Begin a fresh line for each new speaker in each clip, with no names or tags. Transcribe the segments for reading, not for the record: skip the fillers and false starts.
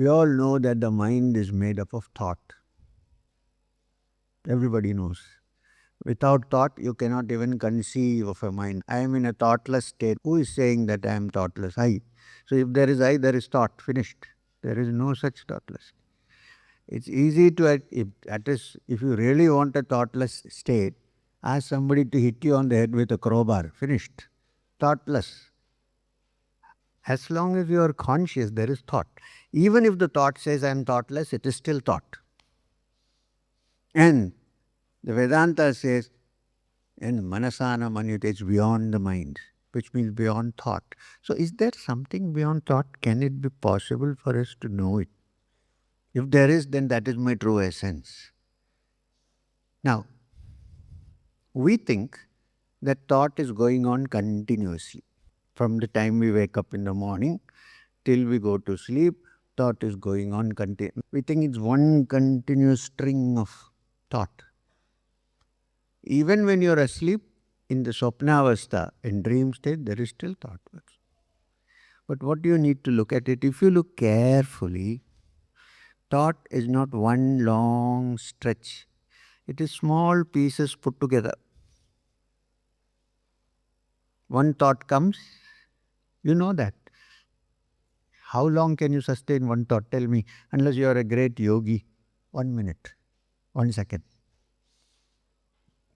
We all know that the mind is made up of thought. Everybody knows. Without thought, you cannot even conceive of a mind. I am in a thoughtless state. Who is saying that I am thoughtless? I. So if there is I, there is thought. Finished. There is no such thoughtless. It's easy to, if you really want a thoughtless state, ask somebody to hit you on the head with a crowbar. Finished. Thoughtless. As long as you are conscious, there is thought. Even if the thought says I am thoughtless, it is still thought. And the Vedanta says, and manasana manyute, it's beyond the mind, which means beyond thought. So is there something beyond thought? Can it be possible for us to know it? If there is, then that is my true essence. Now, we think that thought is going on continuously. From the time we wake up in the morning till we go to sleep, thought is going on continuously. We think it's one continuous string of thought. Even when you're asleep, in the Swapnavastha, in dream state, there is still thought. But what do you need to look at it? If you look carefully, thought is not one long stretch. It is small pieces put together. One thought comes, you know that. How long can you sustain one thought? Tell me, unless you are a great yogi. 1 minute, 1 second.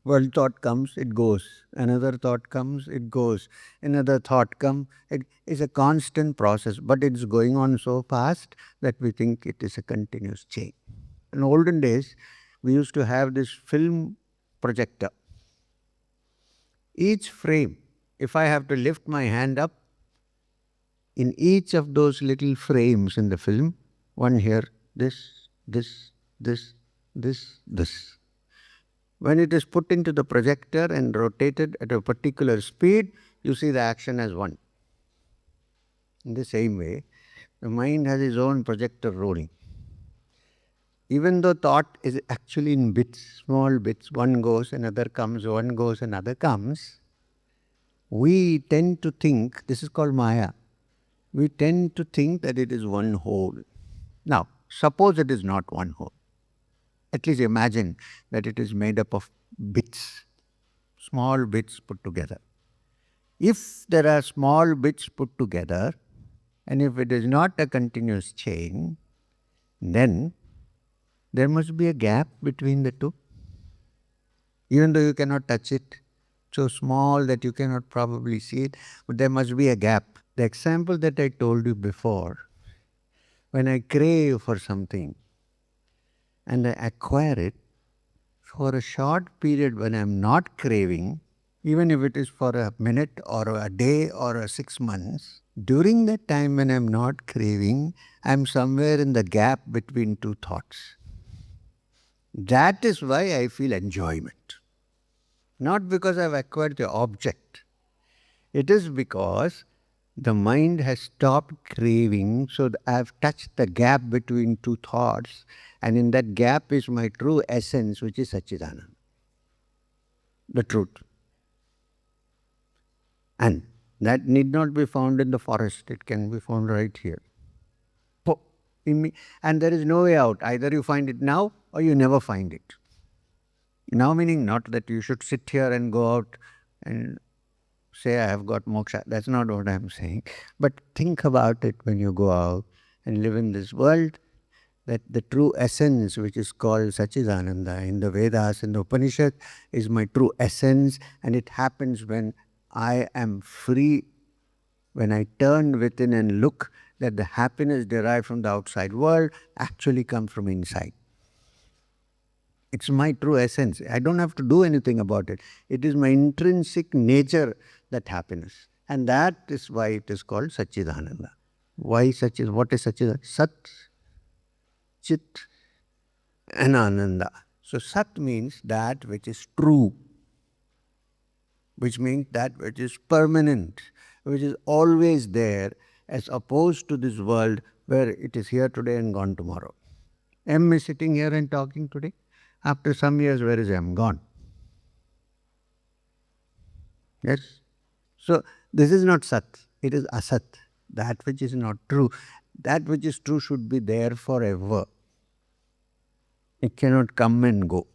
One thought comes, it goes. Another thought comes, it goes. Another thought comes. It is a constant process, but it's going on so fast that we think it is a continuous chain. In olden days, we used to have this film projector. Each frame, if I have to lift my hand up, in each of those little frames in the film, one here, this. When it is put into the projector and rotated at a particular speed, you see the action as one. In the same way, the mind has its own projector rolling. Even though thought is actually in bits, small bits, one goes, another comes, one goes, another comes, we tend to think, this is called Maya, we tend to think that it is one whole. Now, suppose it is not one whole. At least imagine that it is made up of bits, small bits put together. If there are small bits put together, and if it is not a continuous chain, then there must be a gap between the two. Even though you cannot touch it, so small that you cannot probably see it, but there must be a gap. The example that I told you before, when I crave for something and I acquire it, for a short period when I am not craving, even if it is for a minute or a day or 6 months, during that time when I am not craving, I am somewhere in the gap between two thoughts. That is why I feel enjoyment. Not because I have acquired the object. It is because the mind has stopped craving, so I have touched the gap between two thoughts, and in that gap is my true essence, which is Sat-Chit-Ananda, the truth. And that need not be found in the forest, it can be found right here. And there is no way out. Either you find it now or you never find it. Now meaning not that you should sit here and go out and say I have got moksha. That's not what I am saying. But think about it when you go out and live in this world, that the true essence, which is called Sat-Chit-Ananda in the Vedas, in the Upanishad, is my true essence, and it happens when I am free, when I turn within and look that the happiness derived from the outside world actually comes from inside. It's my true essence. I don't have to do anything about it. It is my intrinsic nature, that happiness. And that is why it is called Sat-Chit-Ananda. Why Sat-Chit? What is Sat-Chit? Sat, Chit, and Ananda. So Sat means that which is true, which means that which is permanent, which is always there, as opposed to this world where it is here today and gone tomorrow. M is sitting here and talking today. After some years, where is M? Gone. Yes? So, this is not Sat, it is Asat, that which is not true. That which is true should be there forever. It cannot come and go.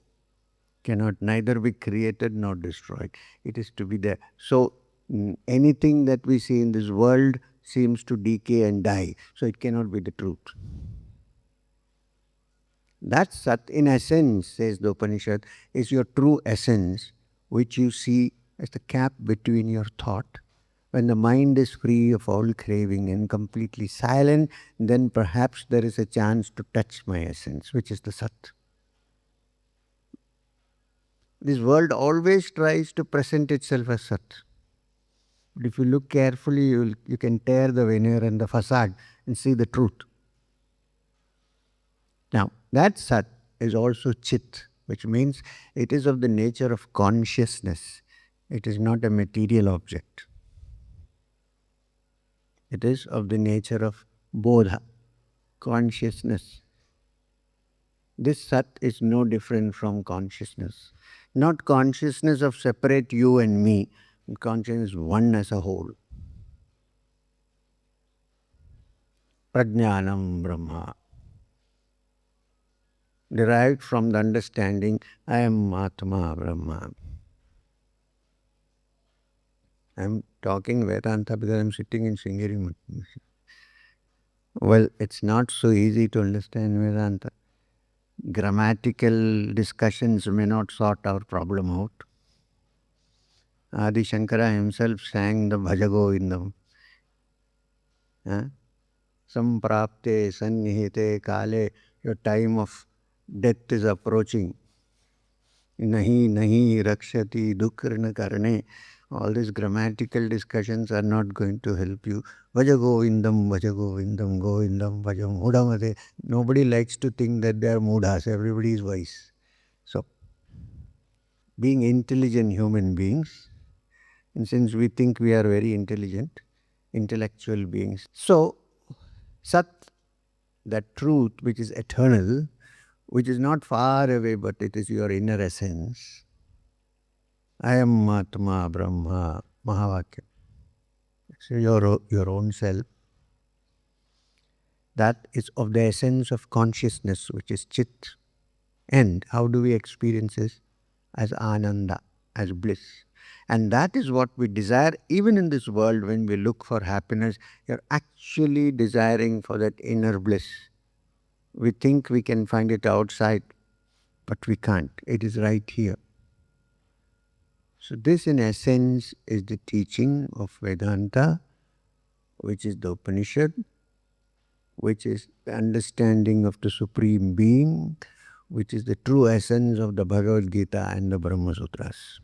Cannot neither be created nor destroyed. It is to be there. So anything that we see in this world seems to decay and die. So it cannot be the truth. That Sat, in essence, says the Upanishad, is your true essence, which you see as the gap between your thought. When the mind is free of all craving and completely silent, then perhaps there is a chance to touch my essence, which is the Sat. This world always tries to present itself as Sat. But if you look carefully, you can tear the veneer and the facade and see the truth. Now, that Sat is also Chit, which means it is of the nature of consciousness. It is not a material object. It is of the nature of Bodha, consciousness. This Sat is no different from consciousness. Not consciousness of separate you and me. Consciousness is one as a whole. Prajnanam Brahma. Derived from the understanding, I am Atma Brahma. I am talking Vedanta because I am sitting in Sringeri. Well, it's not so easy to understand Vedanta. Grammatical discussions may not sort our problem out. Adi Shankara himself sang the Bhaja Govindam. Samprapte sannihite kale, your time of death is approaching. Nahi nahi rakshati dukrana karne. All these grammatical discussions are not going to help you. Bhaja Govindam, Govindam, Bhajam, Mudamate. Nobody likes to think that they are Mudhas. Everybody is wise. So, being intelligent human beings, and since we think we are very intelligent, intellectual beings. So, Sat, that truth which is eternal, which is not far away, but it is your inner essence. I am Atma Brahma, Mahavakya. So your own self. That is of the essence of consciousness, which is Chit. And how do we experience this? As Ananda, as bliss. And that is what we desire even in this world when we look for happiness. You're actually desiring for that inner bliss. We think we can find it outside, but we can't. It is right here. So this in essence is the teaching of Vedanta, which is the Upanishad, which is the understanding of the Supreme Being, which is the true essence of the Bhagavad Gita and the Brahma Sutras.